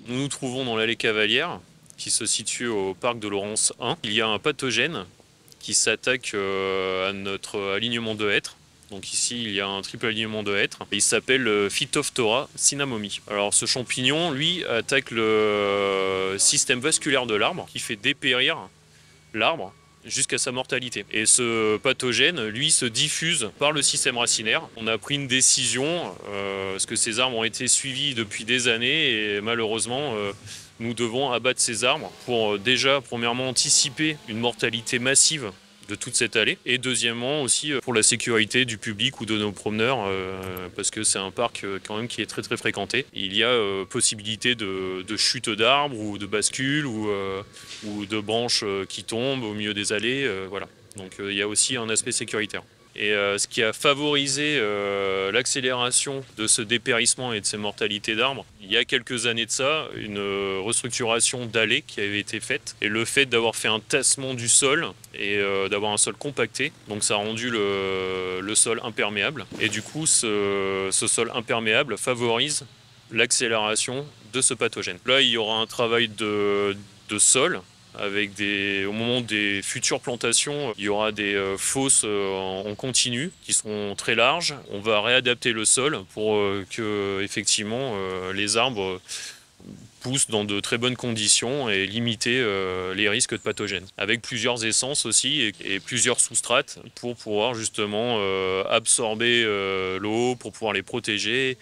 Nous nous trouvons dans l'allée Cavalière, qui se situe au parc de Laurence 1. Il y a un pathogène qui s'attaque à notre alignement de hêtre. Donc ici, il y a un triple alignement de hêtre. Il s'appelle Phytophthora cinnamomi. Alors ce champignon, lui, attaque le système vasculaire de l'arbre, qui fait dépérir l'arbre jusqu'à sa mortalité. Et ce pathogène, lui, se diffuse par le système racinaire. On a pris une décision, parce que ces arbres ont été suivis depuis des années, et malheureusement, nous devons abattre ces arbres pour déjà, premièrement, anticiper une mortalité massive de toute cette allée, et deuxièmement aussi pour la sécurité du public ou de nos promeneurs, parce que c'est un parc quand même qui est très très fréquenté. Il y a possibilité de chute d'arbres ou de bascule ou de branches qui tombent au milieu des allées, voilà. Donc il y a aussi un aspect sécuritaire. Et ce qui a favorisé l'accélération de ce dépérissement et de ces mortalités d'arbres, il y a quelques années de ça, une restructuration d'allées qui avait été faite. Et le fait d'avoir fait un tassement du sol et d'avoir un sol compacté, donc ça a rendu le sol imperméable. Et du coup, ce sol imperméable favorise l'accélération de ce pathogène. Là, il y aura un travail de sol avec au moment des futures plantations, il y aura des fosses en continu qui seront très larges. On va réadapter le sol pour que effectivement les arbres poussent dans de très bonnes conditions et limiter les risques de pathogènes. Avec plusieurs essences aussi et plusieurs sous-strates pour pouvoir justement absorber l'eau, pour pouvoir les protéger